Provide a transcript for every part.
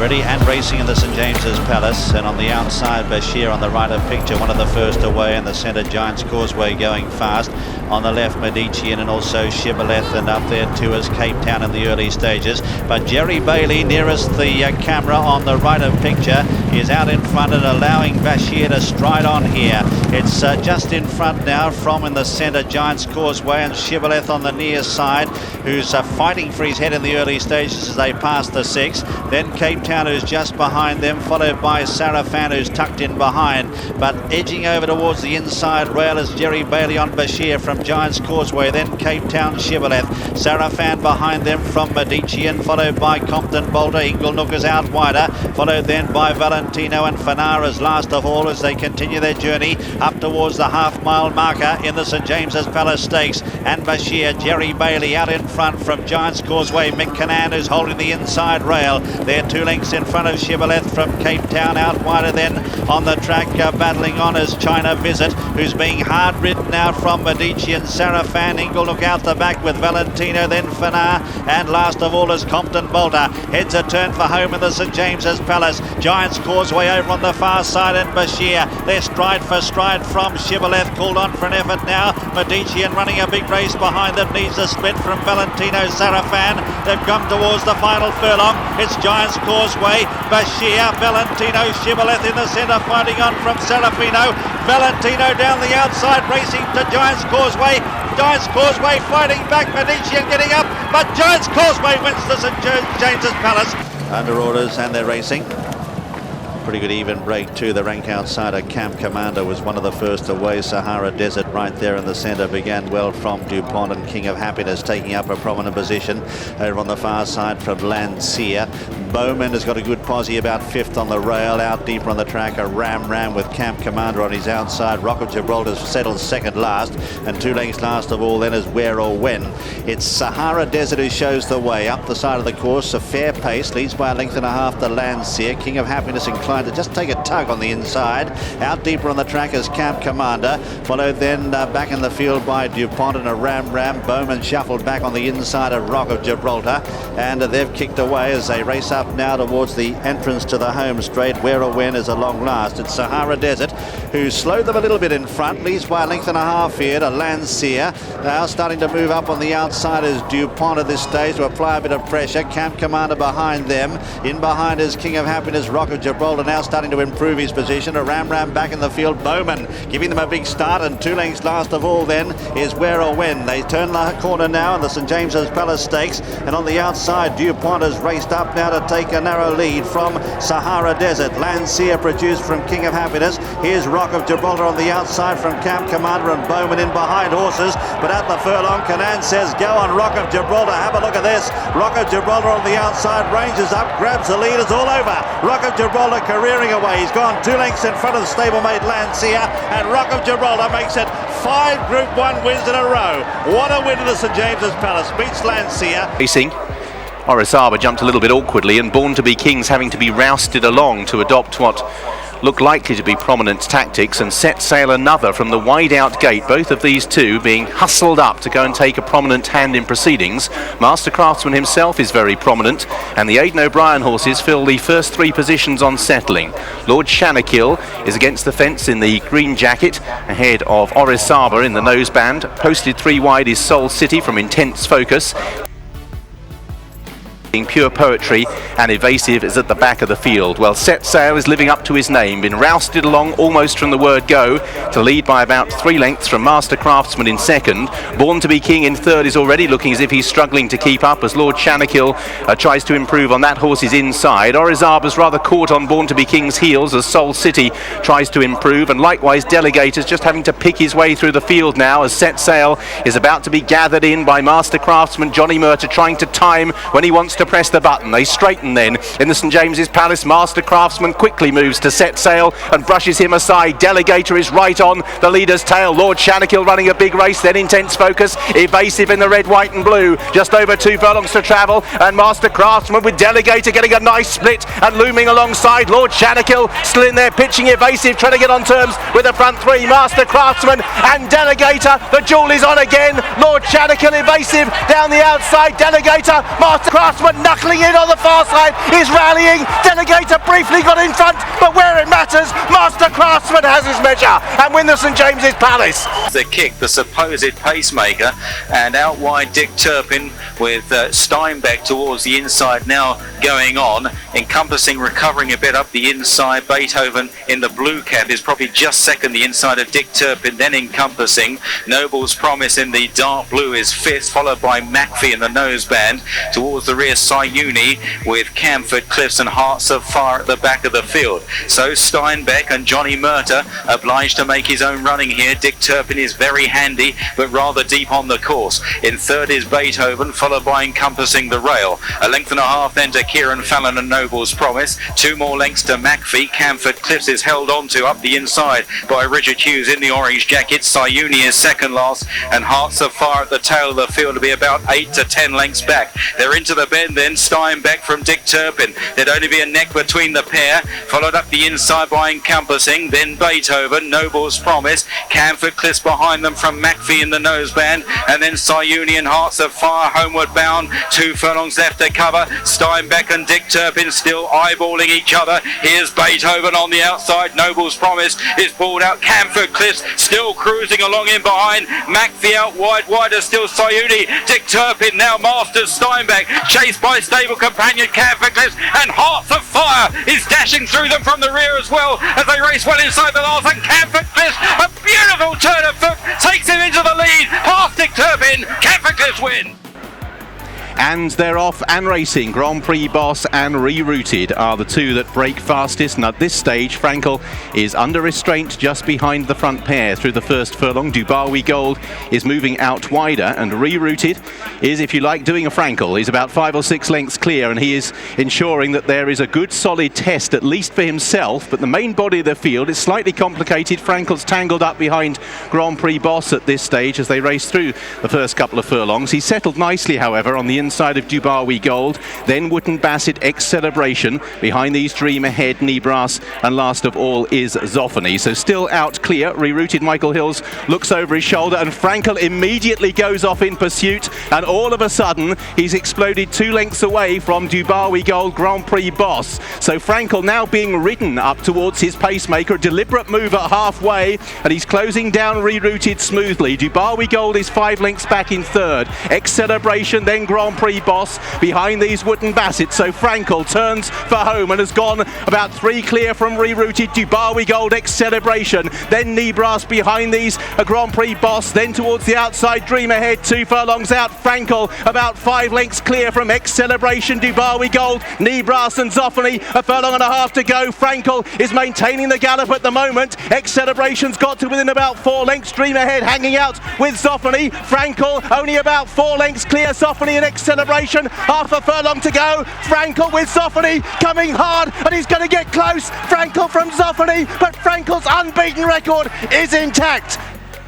Ready and racing in the St James's Palace, and on the outside Bashir on the right of picture, one of the first away. In the centre, Giant's Causeway going fast. On the left, Medici and also Shibboleth, and up there too is Cape Town in the early stages. But Jerry Bailey, nearest the camera on the right of picture, is out in front and allowing Bashir to stride on here. It's just in front now from in the centre, Giant's Causeway, and Shibboleth on the near side, who's fighting for his head in the early stages as they pass the 6. Then Cape Town, who's just behind them, followed by Sarafan, who's tucked in behind, but edging over towards the inside rail is Jerry Bailey on Bashir from Giant's Causeway. Then Cape Town, Shibboleth, Sarafan behind them from Medici, and followed by Compton Boulder. Inglenook is out wider, followed then by Valentino and Fanara's last of all as they continue their journey up towards the half-mile marker in the St James's Palace Stakes. And Bashir, Jerry Bailey out in front from Giant's Causeway. Mick Cannan, who's holding the inside rail. They're 2 lengths in front of Shibboleth from Cape Town. Out wider then on the track, battling on is China Visit, who's being hard ridden now from Medici and Sarafan. Inglenook out the back with Valentino, then Fanar, and last of all is Compton Boulder. Heads a turn for home in the St James's Palace. Giant's Causeway over on the far side, and Bashir. They're stride for stride from Shibboleth, called on for an effort now. Medici, and running a big race behind them, needs a split from Valentino Sarafan. They've come towards the final furlong. It's Giant's Causeway, Bashir, Valentino, Shibboleth in the centre, fighting on from Serafino. Valentino down the outside, racing to Giant's Causeway. Giant's Causeway fighting back, Medici and getting up, but Giant's Causeway wins the St James's Palace. Under orders, and they're racing. Pretty good even break too. The rank outsider Camp Commander was one of the first away. Sahara Desert right there in the centre began well from DuPont, and King of Happiness taking up a prominent position over on the far side from Lancia. Bowman has got a good posse about 5th on the rail. Out deeper on the track, a Ram with Camp Commander on his outside. Rock of Gibraltar settles second last, and 2 lengths last of all then is Where or When. It's Sahara Desert who shows the way up the side of the course. A fair pace, leads by 1.5 lengths to Lancia. King of Happiness inclined to just take a tug on the inside. Out deeper on the track is Camp Commander, followed then back in the field by DuPont and a Ram. Bowman shuffled back on the inside of Rock of Gibraltar, and they've kicked away as they race up now towards the entrance to the home straight. Where or When is a long last. It's Sahara Desert who slowed them a little bit in front, leads by 1.5 lengths here to Lancia. Now starting to move up on the outside is DuPont at this stage to apply a bit of pressure. Camp Commander behind them. In behind is King of Happiness, Rock of Gibraltar now starting to improve his position. A Ram back in the field. Bowman giving them a big start, and 2 lengths last of all then is Where or When. They turn the corner now in the St James's Palace Stakes, and on the outside DuPont has raced up now to take a narrow lead from Sahara Desert. Lancia produced from King of Happiness. Here's Rock of Gibraltar on the outside from Camp Commander, and Bowman in behind horses, but at the furlong Cannan says go on Rock of Gibraltar. Have a look at this. Rock of Gibraltar on the outside, ranges up, grabs the leaders all over. Rock of Gibraltar careering away. He's gone 2 lengths in front of the stablemate Lancia, and Rock of Gibraltar makes it 5 Group 1 wins in a row. What a win in the St James's Palace. Beats Lancia. Racing. Orizaba jumped a little bit awkwardly, and Born to be King's having to be rousted along to adopt what looked likely to be prominent tactics, and Set Sail another from the wide out gate. Both of these two being hustled up to go and take a prominent hand in proceedings. Master Craftsman himself is very prominent, and the Aidan O'Brien horses fill the first 3 positions on settling. Lord Shanakil is against the fence in the green jacket ahead of Orizaba in the noseband. Posted 3 wide is Soul City from Intense Focus. Pure Poetry and Evasive is at the back of the field. Well, Set Sail is living up to his name, been rousted along almost from the word go to lead by about 3 lengths from Master Craftsman in second. Born to be King in third is already looking as if he's struggling to keep up as Lord Shanakil tries to improve on that horse's inside. Orizaba's rather caught on Born to be King's heels as Soul City tries to improve, and likewise Delegator's just having to pick his way through the field now as Set Sail is about to be gathered in by Master Craftsman. Johnny Murtagh trying to time when he wants to press the button. They straighten then in the St James's Palace. Master Craftsman quickly moves to Set Sail and brushes him aside. Delegator is right on the leader's tail. Lord Shanakil running a big race, then Intense Focus. Evasive in the red, white and blue. Just over 2 furlongs to travel, and Master Craftsman with Delegator getting a nice split and looming alongside. Lord Shanakil still in there pitching. Evasive trying to get on terms with the front 3. Master Craftsman and Delegator. The duel is on again. Lord Shanakil, Evasive down the outside. Delegator, Master Craftsman but knuckling in on the far side is rallying. Delegator briefly got in front, but where it matters, Master Craftsman has his measure and win the St James's Palace. The kick, the supposed pacemaker, and out wide Dick Turpin with Steinbeck towards the inside now going on, encompassing, recovering a bit up the inside. Beethoven in the blue cap is probably just second the inside of Dick Turpin, then encompassing. Noble's Promise in the dark blue is fifth, followed by McPhee in the noseband. Towards the rear, Sayuni with Camford, Cliffs and Hearts of Fire at the back of the field. So Steinbeck and Johnny Murta obliged to make his own running here. Dick Turpin is very handy, but rather deep on the course. In third is Beethoven, followed by encompassing the rail. A length and a half then to Kieran Fallon and Noble's Promise. 2 more lengths to McPhee. Camford Cliffs is held onto up the inside by Richard Hughes in the orange jacket. Sayuni is second last, and Hearts of Fire at the tail of the field to be about 8 to 10 lengths back. They're into the bend then. Steinbeck from Dick Turpin. There'd only be a neck between the pair, followed up the inside by encompassing, then Beethoven, Noble's Promise, Camford Cliffs behind them from McPhee in the noseband, and then Sayuni and Hearts of Fire homeward bound. 2 furlongs left to cover. Steinbeck and Dick Turpin still eyeballing each other. Here's Beethoven on the outside. Noble's Promise is pulled out. Camford Cliffs still cruising along in behind. McPhee out wide, wider still Sayuni. Dick Turpin now masters Steinbeck, chased by stable companion Camford Cliffs, and Hearts of Fire is dashing through them from the rear as well as they race well inside the last, and Camford Cliffs, a beautiful turn of foot, takes him into the lead past Dick Turpin. Camford Cliffs win. And they're off and racing. Grand Prix Boss and Rerouted are the two that break fastest, and at this stage Frankel is under restraint just behind the front pair through the first furlong. Dubarwi Gold is moving out wider, and Rerouted is, if you like, doing a Frankel. He's about 5 or 6 lengths clear, and he is ensuring that there is a good solid test, at least for himself. But the main body of the field is slightly complicated. Frankel's tangled up behind Grand Prix Boss at this stage as they race through the first couple of furlongs. He's settled nicely, however, on the inside of Dubarwi Gold, then Wooten Bassett, X-Celebration, behind these Dream Ahead, Nebras, and last of all is Zophony. So still out clear. Rerouted Michael Hills looks over his shoulder, and Frankel immediately goes off in pursuit, and all of a sudden he's exploded 2 lengths away from Dubarwi Gold, Grand Prix Boss. So Frankel now being ridden up towards his pacemaker, a deliberate move at halfway, and he's closing down Rerouted smoothly. Dubarwi Gold is 5 lengths back in third. X-Celebration, then Grand Prix Boss behind these Wooden Bassett. So Frankel turns for home and has gone about 3 clear from Rerouted. Dubarwi Gold, X-Celebration, then Nebras behind these, a Grand Prix Boss, then towards the outside Dream Ahead, 2 furlongs out. Frankel about 5 lengths clear from X-Celebration, Dubarwi Gold, Nebras and Zophony, a furlong and a half to go. Frankel is maintaining the gallop at the moment. X-Celebration's got to within about 4 lengths. Dream Ahead hanging out with Zophony. Frankel only about 4 lengths clear. Zophony and X-Celebration, half a furlong to go. Frankel with Zophony coming hard, and he's going to get close. Frankel from Zophony, but Frankel's unbeaten record is intact.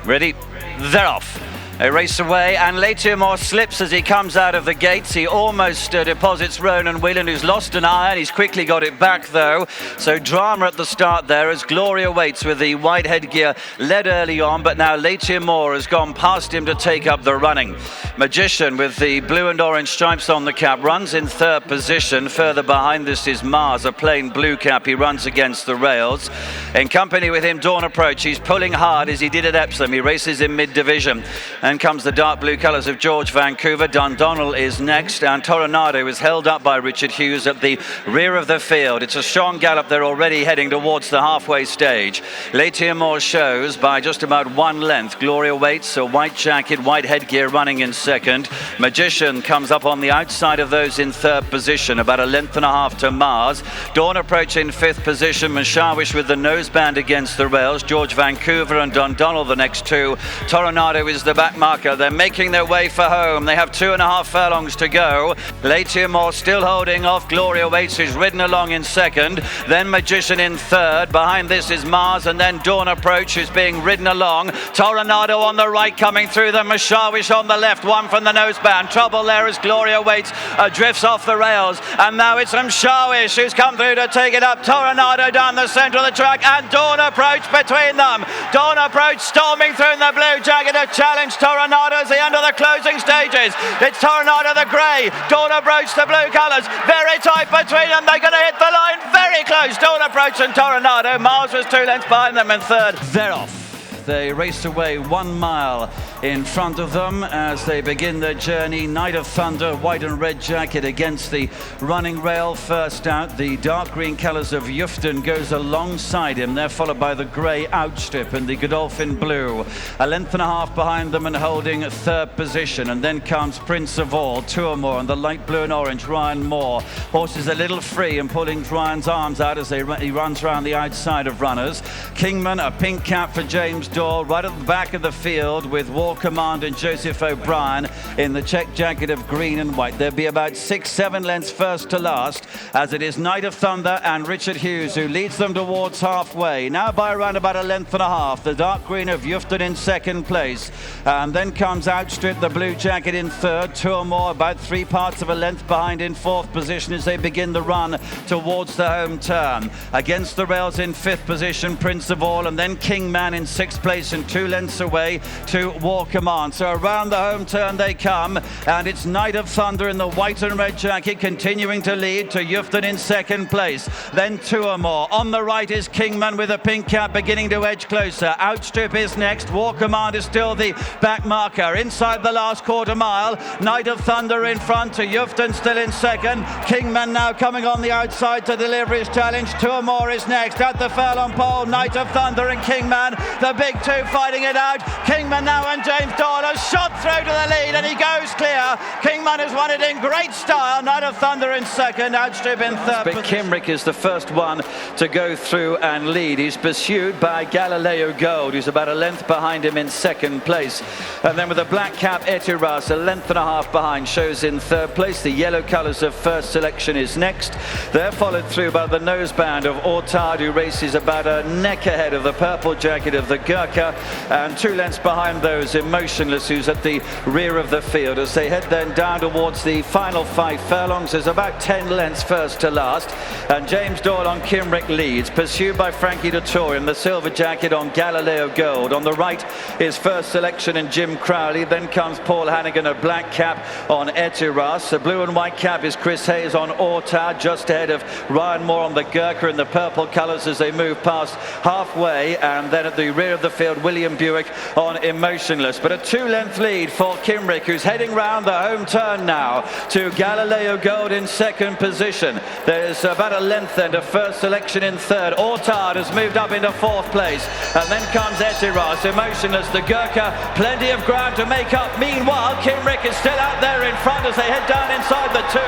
Ready? They're off. They race away, and Latimore slips as he comes out of the gates. He almost deposits Ronan Whelan, who's lost an iron. He's quickly got it back, though. So drama at the start there as Gloria Waits with the white headgear led early on, but now Latimore has gone past him to take up the running. Magician with the blue and orange stripes on the cap runs in third position. Further behind this is Mars, a plain blue cap. He runs against the rails. In company with him, Dawn Approach. He's pulling hard as he did at Epsom. He races in mid-division. And comes the dark blue colours of George Vancouver. Dundonald is next, and Toronado is held up by Richard Hughes at the rear of the field. It's a strong gallop. They're already heading towards the halfway stage. Latimore shows by just about 1 length. Gloria Waits, a white jacket, white headgear, running in second. Magician comes up on the outside of those in third position, about 1.5 lengths to Mars. Dawn Approach in fifth position. Mashawish with the noseband against the rails. George Vancouver and Dundonald the next two. Toronado is the back marker. They're making their way for home. They have 2.5 furlongs to go. Latimore still holding off Gloria Waits, who's ridden along in second. Then Magician in third. Behind this is Mars, and then Dawn Approach, who's being ridden along. Toronado on the right coming through them. Mashawish on the left, one from the noseband. Trouble there as Gloria Waits drifts off the rails, and now it's Mashawish who's come through to take it up. Toronado down the centre of the track, and Dawn Approach between them. Dawn Approach storming through in the blue jacket to challenge Tornado as the end of the closing stages. It's Tornado the grey, Dawn Approach the blue colours, very tight between them. They're going to hit the line very close. Dawn Approach and Tornado. Mars was 2 lengths behind them in third. They're off. They race away 1 mile in front of them as they begin their journey. Night of Thunder, white and red jacket against the running rail. First out, the dark green colours of Yufton goes alongside him. They're followed by the grey Outstrip and the Godolphin blue. 1.5 lengths behind them and holding third position. And then comes Prince of All, Tourmore, and the light blue and orange, Ryan Moore. Horse is a little free and pulling Ryan's arms out as he runs around the outside of runners. Kingman, a pink cap for James Doyle, right at the back of the field with War Command and Joseph O'Brien in the check jacket of green and white. There'll be about 6-7 lengths first to last, as it is Night of Thunder and Richard Hughes who leads them towards halfway. Now by around about 1.5 lengths, the dark green of Yufton in second place. And then comes Outstrip, the blue jacket in third. Tourmore about 3/4 of a length behind in fourth position as they begin the run towards the home turn. Against the rails in fifth position, Prince of All, and then Kingman in sixth place and 2 lengths away to War Command. So around the home turn they come, and it's Night of Thunder in the white and red jacket continuing to lead to Yufton in second place. Then Tourmore. On the right is Kingman with a pink cap beginning to edge closer. Outstrip is next. War Command is still the back marker. Inside the last quarter mile, Night of Thunder in front to Yufton still in second. Kingman now coming on the outside to deliver his challenge. Tourmore is next at the furlong pole. Night of Thunder and Kingman, the big two fighting it out. Kingman now and James Doyle has shot through to the lead and he goes clear. Kingman has won it in great style. Night of Thunder in second, Outstrip in third. But Kimrick is the first one to go through and lead. He's pursued by Galileo Gold, who's about 1 length behind him in second place. And then with the black cap, Etiras, 1.5 lengths behind, shows in third place. The yellow colours of First Selection is next. They're followed through by the noseband of Ortard, who races about a neck ahead of the purple jacket of the Gurkha, and 2 lengths behind those Emotionless, who's at the rear of the field. As they head then down towards the final 5 furlongs, there's about 10 lengths first to last, and James Doyle on Kimrick leads, pursued by Frankie Dettori in the silver jacket on Galileo Gold. On the right is First Selection and Jim Crowley. Then comes Paul Hannigan, a black cap on Etiras. The blue and white cap is Chris Hayes on Ortard, just ahead of Ryan Moore on the Gurkha in the purple colours as they move past halfway. And then at the rear of the field, William Buick on Emotionless. But a 2-length lead for Kimrick, who's heading round the home turn now to Galileo Gold in second position. There's about 1 length then to First Selection in third. Ortard has moved up into fourth place. And then comes Etiras, Emotionless, the Gurkha, plenty of ground to make up. Meanwhile, Kimrick is still out there in front as they head down inside the 2.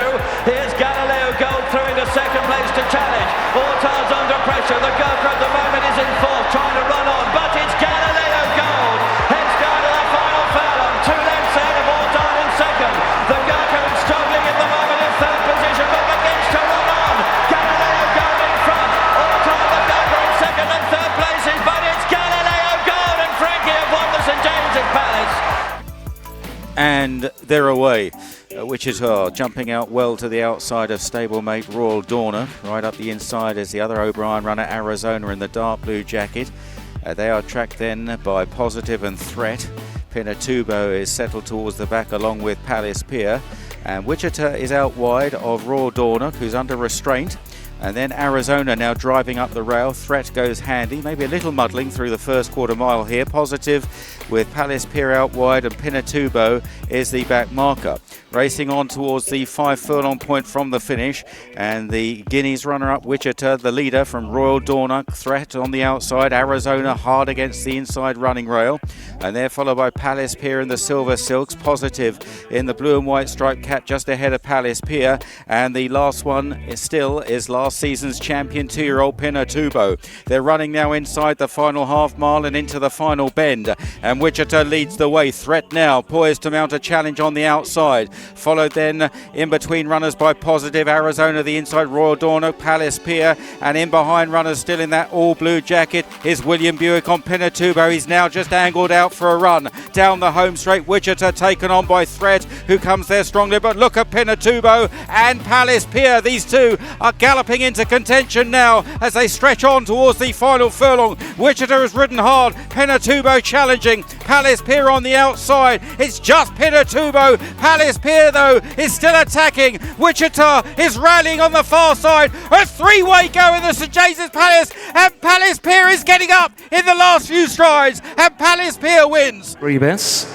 Here's Galileo Gold through into second place to challenge. Ortard's under pressure. The Gurkha at the moment is in fourth, trying to run on, but it's Galileo Gold. Heads down to the final furlong. 2 lengths ahead of Ortard in second. The Gurkha is struggling at the moment in third position, but begins to run on. Galileo Gold in front. Ortard, the Gurkha in second and third places, but it's Galileo Gold and Frankie have won the St James's Palace. And they're away. Wichita jumping out well to the outside of stablemate Royal Dorner. Right up the inside is the other O'Brien runner, Arizona, in the dark blue jacket. They are tracked then by Positive and Threat. Pinatubo is settled towards the back along with Palace Pier. And Wichita is out wide of Royal Dorner, who's under restraint. And then Arizona now driving up the rail. Threat goes handy, maybe a little muddling through the first quarter mile here. Positive with Palace Pier out wide, and Pinatubo is the back marker. Racing on towards the 5 furlong point from the finish, and the Guineas runner-up Wichita, the leader from Royal Dorner. Threat on the outside, Arizona hard against the inside running rail, and they're followed by Palace Pier in the silver silks. Positive in the blue and white striped cap just ahead of Palace Pier, and the last one is last season's champion 2-year-old Pinatubo. They're running now inside the final half mile and into the final bend, and Wichita leads the way. Threat now poised to mount a challenge on the outside, followed then in between runners by Positive, Arizona the inside, Royal Dorner, Palace Pier, and in behind runners still in that all blue jacket is William Buick on Pinatubo. He's now just angled out for a run down the home straight. Wichita taken on by Threat, who comes there strongly, but look at Pinatubo and Palace Pier. These two are galloping dropping into contention now as they stretch on towards the final furlong. Wichita has ridden hard. Pinatubo challenging. Palace Pier on the outside. It's just Pinatubo. Palace Pier though is still attacking. Wichita is rallying on the far side. A three-way go in the St James's Palace, and Palace Pier is getting up in the last few strides, and Palace Pier wins. Rebus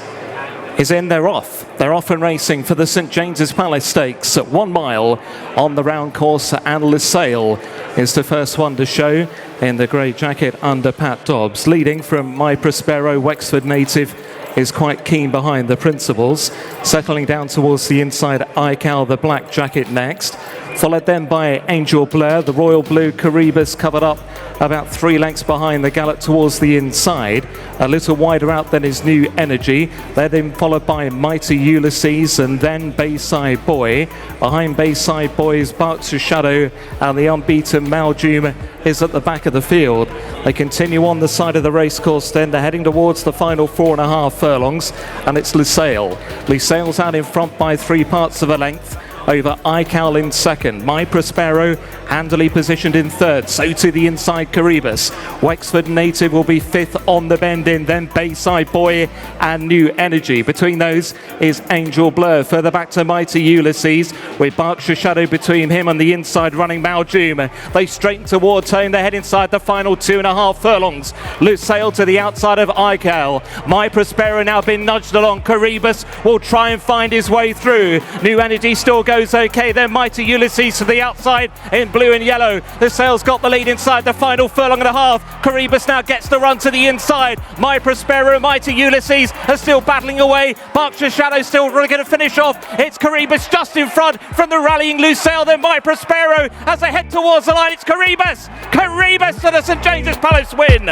is in, they're off. They're off and racing for the St James's Palace Stakes at 1 mile on the round course, and Lusail is the first one to show in the grey jacket under Pat Dobbs. Leading from My Prospero, Wexford native, is quite keen behind the principals. Settling down towards the inside, Ical, the black jacket next. Followed then by Angel Blair, the royal blue Caribus covered up about 3 lengths behind the gallop towards the inside. A little wider out than his New Energy. They're then followed by Mighty Ulysses and then Bayside Boy. Behind Bayside Boy is Berkshire Shadow, and the unbeaten Maljoom is at the back of the field. They continue on the side of the racecourse then. They're heading towards the final 4.5 furlongs, and it's Lusail. Lusail's out in front by 3 parts of a length over Ical in second. My Prospero handily positioned in third, so to the inside Caribus. Wexford native will be 5th on the bend in, then Bayside Boy and New Energy. Between those is Angel Blur. Further back to Mighty Ulysses with Berkshire Shadow between him and the inside running Maljoom. They straighten towards home. They head inside the final 2.5 furlongs. Lusail to the outside of Ical. My Prospero now been nudged along. Caribus will try and find his way through. New Energy still goes okay. Then Mighty Ulysses to the outside in blue and yellow. Lusail's got the lead inside the final furlong and a half. Caribus now gets the run to the inside. My Prospero, Mighty Ulysses are still battling away. Berkshire Shadow still really going to finish off. It's Caribus just in front from the rallying Lusail. Then My Prospero as they head towards the line. It's Caribus. Caribus to the St James's Palace win.